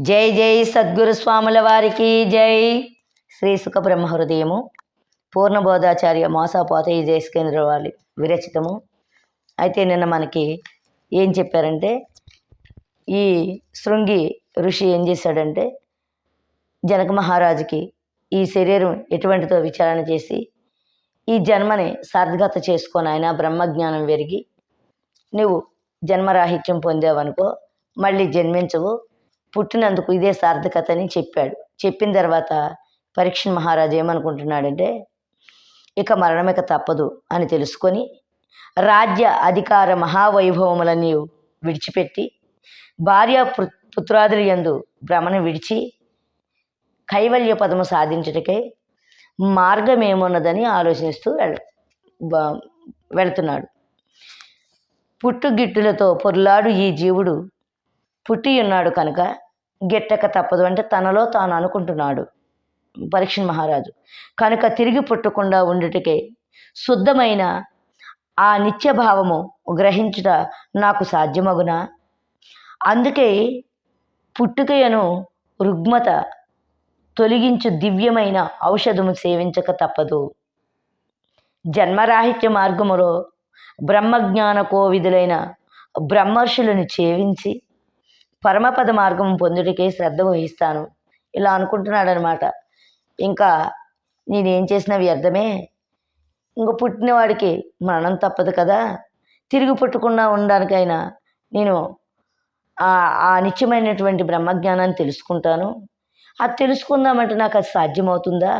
జై జై సద్గురు స్వాముల వారికి జై. శ్రీ సుఖ బ్రహ్మ హృదయము పూర్ణబోధాచార్య మోసపోతయ్య జయస్కేంద్ర వారి విరచితము. అయితే నిన్న మనకి ఏం చెప్పారంటే, ఈ శృంగి ఋషి ఏం చేశాడంటే, జనక మహారాజుకి ఈ శరీరం ఎటువంటిదో విచారణ చేసి, ఈ జన్మని సార్థకత చేసుకొని ఆయన బ్రహ్మజ్ఞానం పెరిగి నువ్వు జన్మరాహిత్యం పొందావనుకో, మళ్ళీ జన్మించవు, పుట్టినందుకు ఇదే సార్థకత అని చెప్పాడు. చెప్పిన తర్వాత పరీక్ష మహారాజు ఏమనుకుంటున్నాడంటే, ఇక మరణమిక తప్పదు అని తెలుసుకొని రాజ్య అధికార మహావైభవములని విడిచిపెట్టి భార్య పుత్రాదుల యందు భ్రమను విడిచి కైవల్య పదము సాధించుటకై మార్గం ఏమున్నదని ఆలోచిస్తూ వెళుతున్నాడు. పుట్టుగిట్టులతో పొర్లాడు ఈ జీవుడు పుట్టి ఉన్నాడు కనుక గిట్టక తప్పదు అంటే తనలో తాను అనుకుంటున్నాడు పరీక్ష మహారాజు. కనుక తిరిగి పుట్టకుండా ఉండుటకే శుద్ధమైన ఆ నిత్యభావము గ్రహించుట నాకు సాధ్యమగునా? అందుకే పుట్టుకయను రుగ్మత తొలగించు దివ్యమైన ఔషధము సేవించక తప్పదు. జన్మరాహిత్య మార్గములో బ్రహ్మజ్ఞాన కోవిదులైన బ్రహ్మర్షులను చేవించి పరమపద మార్గం పొందుడికే శ్రద్ధ వహిస్తాను ఇలా అనుకుంటున్నాడు అనమాట. ఇంకా నేనేం చేసిన వ్యర్థమే, ఇంక పుట్టినవాడికి మరణం తప్పదు కదా, తిరిగి పుట్టకుండా ఉండడానికైనా నేను ఆ నిత్యమైనటువంటి బ్రహ్మజ్ఞానాన్ని తెలుసుకుంటాను. అది తెలుసుకుందామంటే నాకు అది సాధ్యమవుతుందా?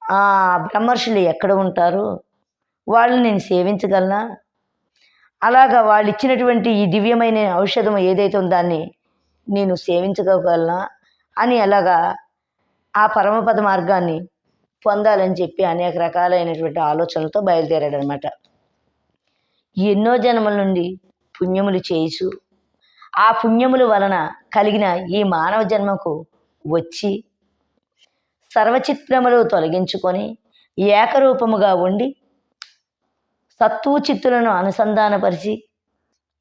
ఆ బ్రహ్మర్షులు ఎక్కడ ఉంటారు, వాళ్ళు నేను సేవించగలనా? అలాగా వాళ్ళు ఇచ్చినటువంటి ఈ దివ్యమైన ఔషధం ఏదైతే ఉందో దాన్ని నేను సేవించగలనా అని అలాగా ఆ పరమపద మార్గాన్ని పొందాలని చెప్పి అనేక రకాలైనటువంటి ఆలోచనలతో బయలుదేరాడనమాట. ఎన్నో జన్మల నుండి పుణ్యములు చేయిచు ఆ పుణ్యముల వలన కలిగిన ఈ మానవ జన్మకు వచ్చి సర్వచిత్రములు తొలగించుకొని ఏకరూపముగా ఉండి సత్తువు చిత్తులను అనుసంధానపరిచి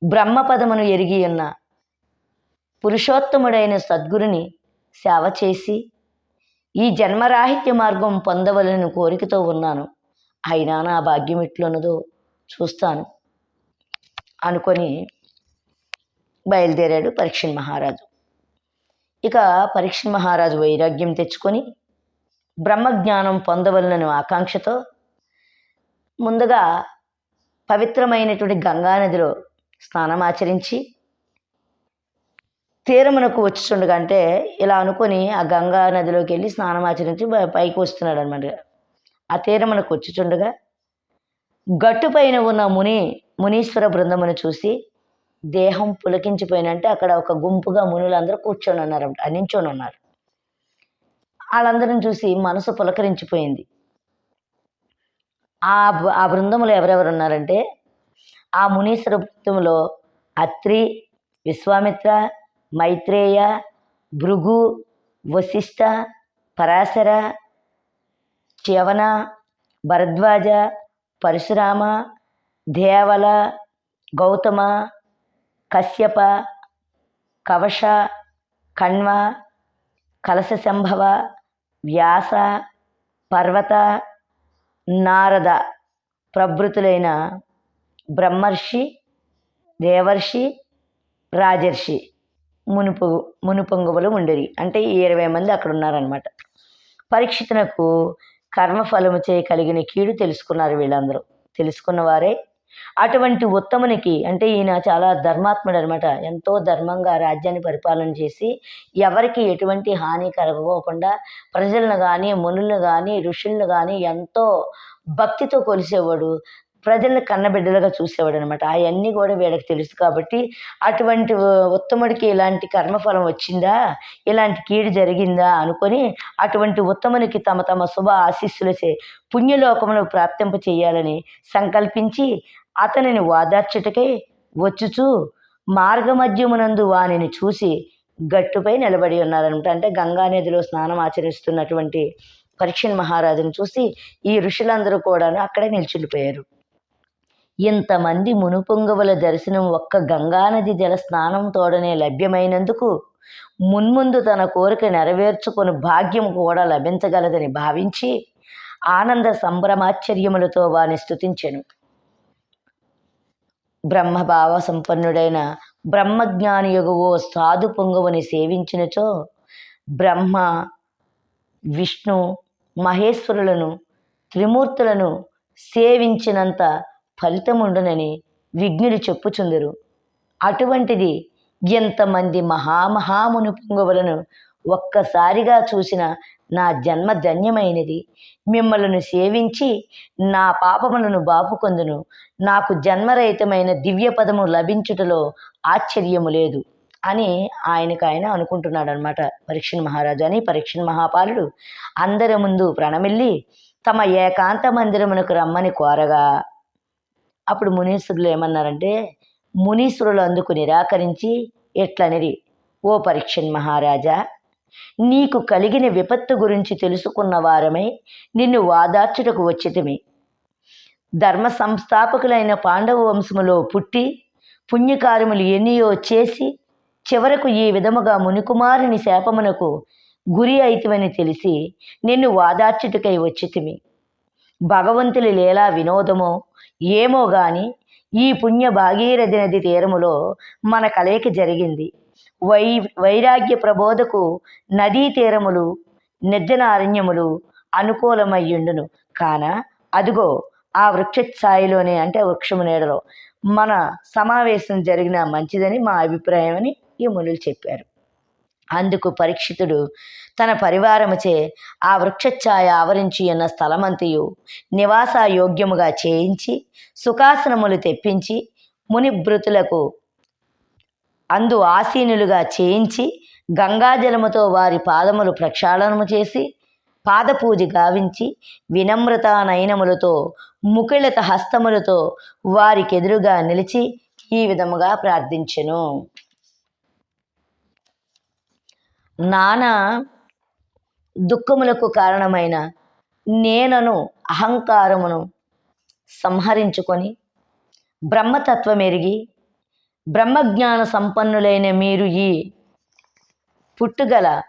బ్రహ్మపదమును ఎరిగి ఉన్న పురుషోత్తముడైన సద్గురుని సేవ చేసి ఈ జన్మరాహిత్య మార్గం పొందవలని కోరికతో ఉన్నాను. అయినా నా భాగ్యం ఎట్లున్నదో చూస్తాను అనుకొని బయలుదేరాడు పరీక్ష మహారాజు. ఇక పరీక్ష మహారాజు వైరాగ్యం తెచ్చుకొని బ్రహ్మజ్ఞానం పొందవలనని ఆకాంక్షతో ముందుగా పవిత్రమైనటువంటి గంగానదిలో స్నానమాచరించి తీరమునకు వచ్చుచుండగా, అంటే ఇలా అనుకొని ఆ గంగా నదిలోకి వెళ్ళి స్నానమాచరించి పైకి వస్తున్నాడు అనమాట. ఆ తీరమునకు వచ్చుచుండగా గట్టుపైన ఉన్న మునీశ్వర బృందమును చూసి దేహం పులకించిపోయినంటే అక్కడ ఒక గుంపుగా మునులందరూ కూర్చొని ఉన్నారంట, నించొని ఉన్నారు. వాళ్ళందరిని చూసి మనసు పులకరించిపోయింది. ఆ బృందములో ఎవరెవరు ఉన్నారంటే, ఆ మునీశ్వర బృందంలో అత్రి, విశ్వామిత్ర, మైత్రేయ, భృగు, వశిష్ఠ, పరాశర, చ్యవన, భరద్వాజ, పరశురామ, దేవల, గౌతమ, కశ్యప, కవశ, కణ్వ, కలశ సంభవ, వ్యాస, పర్వత, నారద ప్రభృతులైన బ్రహ్మర్షి, దేవర్షి, రాజర్షి మునుపొంగువలు ఉండేది. అంటే 20 మంది అక్కడ ఉన్నారనమాట. పరీక్షితునకు కర్మఫలము చేయ కలిగిన కీడు తెలుసుకున్నారు వీళ్ళందరూ. తెలుసుకున్న వారే అటువంటి ఉత్తమునికి, అంటే ఈయన చాలా ధర్మాత్ముడు అనమాట, ఎంతో ధర్మంగా రాజ్యాన్ని పరిపాలన చేసి ఎవరికి ఎటువంటి హాని కలగకోకుండా ప్రజలను కానీ మునులను కానీ ఋషులను కానీ ఎంతో భక్తితో కొలిసేవాడు, ప్రజల్ని కన్నబిడ్డలుగా చూసేవాడు అనమాట. అవన్నీ కూడా వీళ్ళకి తెలుసు. కాబట్టి అటువంటి ఉత్తముడికి ఇలాంటి కర్మఫలం వచ్చిందా, ఇలాంటి కీడు జరిగిందా అనుకొని అటువంటి ఉత్తమునికి తమ తమ శుభ ఆశీస్సులచే పుణ్యలోకమును ప్రాప్తింప చేయాలని సంకల్పించి అతనిని వాదార్చుటకై వచ్చుచూ మార్గమధ్యమునందు వానిని చూసి గట్టుపై నిలబడి ఉన్నారనమాట. అంటే గంగానదిలో స్నానం ఆచరిస్తున్నటువంటి పరీక్ష మహారాజును చూసి ఈ ఋషులందరూ కూడా అక్కడే నిల్చుండిపోయారు. ఇంతమంది మునుపొంగవుల దర్శనం ఒక్క గంగానది జల స్నానం తోడనే లభ్యమైనందుకు మున్ముందు తన కోరిక నెరవేర్చుకొని భాగ్యం కూడా లభించగలదని భావించి ఆనంద సంభ్రమాశ్చర్యములతో వాని స్తుతించెను. బ్రహ్మభావ సంపన్నుడైన బ్రహ్మజ్ఞానియగు ఓ సాధు పొంగవుని సేవించినచో బ్రహ్మ, విష్ణు, మహేశ్వరులను త్రిమూర్తులను సేవించినంత ఫలితముండునని విజ్ఞులు చెప్పుచుందురు. అటువంటిది ఎంతమంది మహామహాముని పొంగవులను ఒక్కసారిగా చూసిన నా జన్మ ధన్యమైనది. మిమ్మలను సేవించి నా పాపములను బాపుకొందును. నాకు జన్మరహితమైన దివ్య పదము లభించుటలో ఆశ్చర్యము లేదు అని ఆయన అనుకుంటున్నాడు అనమాట పరీక్షణ్ మహారాజు. అని పరీక్షణ్ మహాపాలుడు అందరి ముందు ప్రణమిల్లి తమ ఏకాంత మందిరమునకు రమ్మని కోరగా అప్పుడు మునీశ్వరులు ఏమన్నారంటే, మునీశ్వరులు అందుకు నిరాకరించి ఎట్లనిరి, ఓ పరీక్షణ్ మహారాజా, నీకు కలిగిన విపత్తు గురించి తెలుసుకున్న వారమై నిన్ను వాదార్చుటకు వచ్చితిమి. ధర్మ సంస్థాపకులైన పాండవ వంశములో పుట్టి పుణ్యకార్యములు ఎన్నియో చేసి చివరకు ఈ విధముగా మునికుమారుని శాపమునకు గురి అయితివని తెలిసి నిన్ను వాదార్చుటకై వచ్చితిమి. భగవంతుని లీలా వినోదమో ఏమో గాని ఈ పుణ్య భాగీరథి నది తీరములో మన కలయిక జరిగింది. వైరాగ్య ప్రబోధకు నదీ తీరములు నిర్జనారణ్యములు అనుకూలమయ్యుండును. కాన అదుగో ఆ వృక్షఛాయలోనే, అంటే వృక్షము నీడలో మన సమావేశం జరిగిన మంచిదని మా అభిప్రాయం అని ఈ మునులు చెప్పారు. అందుకు పరీక్షితుడు తన పరివారముచే ఆ వృక్షఛాయ ఆవరించి ఉన్న స్థలమంతయు నివాసయోగ్యముగా చేయించి సుఖాసనములు తెప్పించి మునిభృతులకు అందు ఆసీనులుగా చేయించి గంగాజలముతో వారి పాదములు ప్రక్షాళనము చేసి పాదపూజ గావించి వినమ్రత నయనములతో ముకుళిత హస్తములతో వారికెదురుగా నిలిచి ఈ విధముగా ప్రార్థించెను. నానా దుఃఖములకు కారణమైన నేనను అహంకారమును సంహరించుకొని బ్రహ్మతత్వమెరిగి బ్రహ్మజ్ఞాన సంపన్నులైన మీరు ఈ పుట్టుగల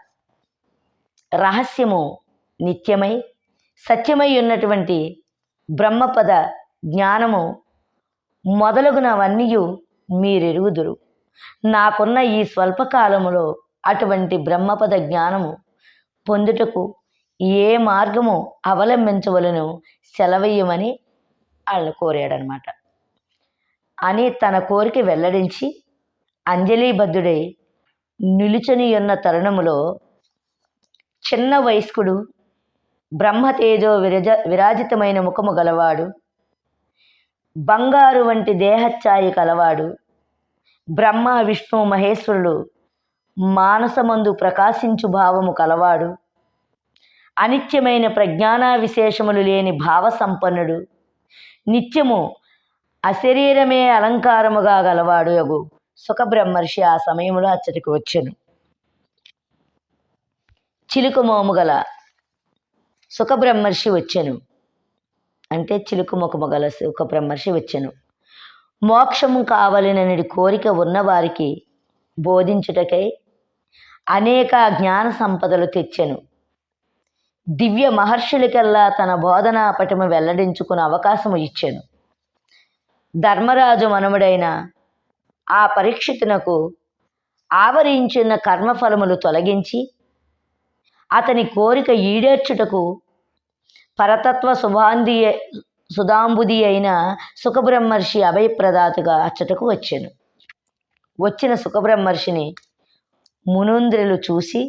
రహస్యము నిత్యమై సత్యమై ఉన్నటువంటి బ్రహ్మపద జ్ఞానము మొదలగునవన్నీ మీరెరుగుదురు. నాకున్న ఈ స్వల్పకాలములో అటువంటి బ్రహ్మపద జ్ఞానము పొందుటకు ఏ మార్గము అవలంబించవలను సెలవయ్యమని వాళ్ళని కోరాడనమాట. అని తన కోరిక వెల్లడించి అంజలీబద్ధుడై నిలుచని ఉన్న తరుణములో చిన్న వయస్కుడు బ్రహ్మతేజో విరాజితమైన ముఖము గలవాడు, బంగారు వంటి దేహఛాయ కలవాడు, బ్రహ్మ విష్ణు మహేశ్వరుడు మానసమందు ప్రకాశించు భావము కలవాడు, అనిత్యమైన ప్రజ్ఞాన విశేషములు లేని భావ సంపన్నుడు, నిత్యము అశరీరమే అలంకారముగా గలవాడు యగు సుఖబ్రహ్మర్షి ఆ సమయంలో అచ్చటికి వచ్చెను. చిలుకమోము గల సుఖబ్రహ్మర్షి వచ్చెను, అంటే చిలుకముఖము గల సుఖబ్రహ్మర్షి వచ్చెను. మోక్షము కావలనని కోరిక ఉన్నవారికి బోధించుటకై అనేక జ్ఞాన సంపదలు తెచ్చెను. దివ్య మహర్షులకల్లా తన బోధనా పటము వెల్లడించుకున్న అవకాశము ఇచ్చెను. ధర్మరాజు మనుమడైన ఆ పరీక్షితునకు ఆవరించిన కర్మఫలములు తొలగించి అతని కోరిక ఈడేర్చుటకు పరతత్వ సుధాంబుది అయిన సుఖబ్రహ్మర్షి అభయప్రదాతగా అచ్చటకు వచ్చెను. వచ్చిన సుఖబ్రహ్మర్షిని మునుంద్రులు చూసి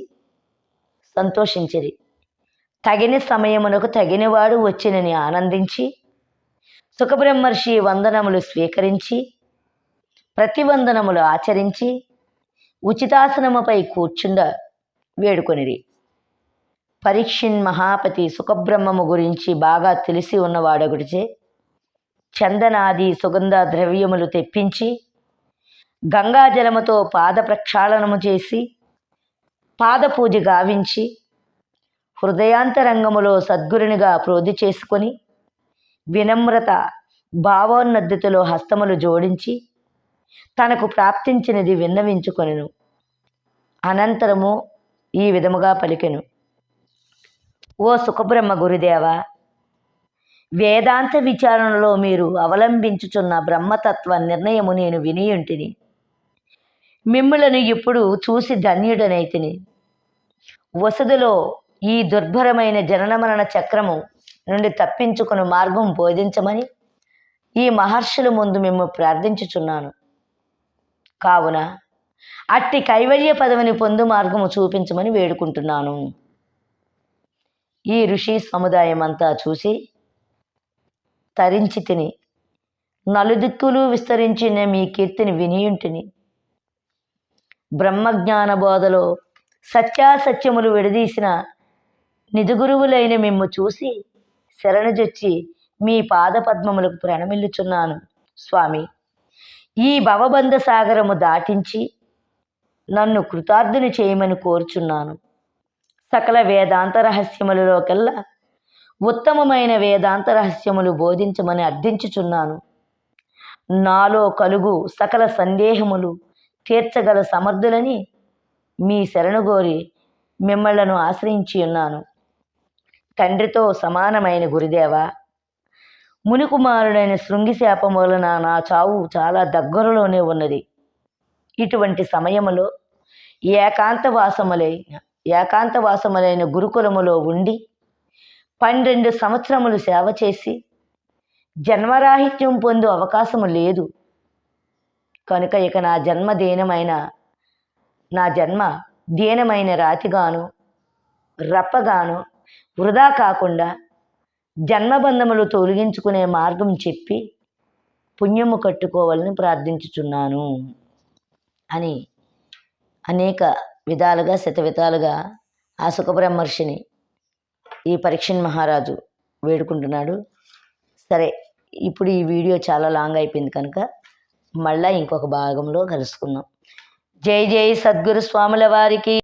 సంతోషించిరి. తగిన సమయమునకు తగినవాడు వచ్చినని ఆనందించి సుఖబ్రహ్మర్షి వందనములు స్వీకరించి ప్రతివందనములు ఆచరించి ఉచితాసనముపై కూర్చుండ వేడుకొనిరి. పరీక్షిన్ మహాపతి సుఖబ్రహ్మము గురించి బాగా తెలిసి ఉన్నవాడొకటిచే చందనాది సుగంధ ద్రవ్యములు తెప్పించి గంగాజలముతో పాద ప్రక్షాళనము చేసి పాదపూజ గావించి హృదయాంతరంగములో సద్గురునిగా ప్రోధి చేసుకొని వినమ్రత భావోన్నతితో హస్తములు జోడించి తనకు ప్రాప్తించినది విన్నవించుకొనెను. అనంతరము ఈ విధముగా పలికెను. ఓ సుఖబ్రహ్మ గురుదేవ, వేదాంత విచారణలో మీరు అవలంబించుచున్న బ్రహ్మతత్వ నిర్ణయము నేను వినియుంటిని. మిమ్ములను ఇప్పుడు చూసి ధన్యుడనైతిని. వసతిలో ఈ దుర్భరమైన జనన మరణ చక్రము నుండి తప్పించుకుని మార్గం బోధించమని ఈ మహర్షుల ముందు మేము ప్రార్థించుచున్నాను. కావున అట్టి కైవల్య పదవిని పొందు మార్గము చూపించమని వేడుకుంటున్నాను. ఈ ఋషి సముదాయం అంతా చూసి తరించి తిని నలుదిక్కులు విస్తరించిన మీ కీర్తిని వినియుంటిని. బ్రహ్మజ్ఞాన బోధలో సత్యాసత్యములు విడదీసిన నిజగురువులైన మిమ్ము చూసి శరణుజొచ్చి మీ పాదపద్మములకు ప్రణమిల్లుచున్నాను. స్వామి, ఈ భవబంధ సాగరము దాటించి నన్ను కృతార్థుని చేయమని కోరుచున్నాను. సకల వేదాంత రహస్యములలోకెల్లా ఉత్తమమైన వేదాంత రహస్యములు బోధించమని అర్థించుచున్నాను. నాలో కలుగు సకల సందేహములు తీర్చగల సమర్థులని మీ శరణుగోరి మిమ్మళ్లను ఆశ్రయించి ఉన్నాను. తండ్రితో సమానమైన గురుదేవ, మునికుమారుడైన శృంగిశాపం వలన నా చావు చాలా దగ్గరలోనే ఉన్నది. ఇటువంటి సమయములో ఏకాంతవాసములైన గురుకులములో ఉండి 12 సంవత్సరములు సేవ చేసి జన్మరాహిత్యం పొందు అవకాశము లేదు కనుక ఇక నా జన్మ దీనమైన రాతిగాను రప్పగాను వృధా కాకుండా జన్మబంధములు తొలగించుకునే మార్గం చెప్పి పుణ్యము కట్టుకోవాలని ప్రార్థించుచున్నాను అని అనేక విధాలుగా శతవిధాలుగా ఆ సుఖబ్రహ్మర్షిని ఈ పరీక్షణ్ మహారాజు వేడుకుంటున్నాడు. సరే, ఇప్పుడు ఈ వీడియో చాలా లాంగ్ అయిపోయింది కనుక మళ్ళీ ఇంకొక భాగంలో కలుసుకుందాం. జై జై సద్గురు స్వాముల వారికి.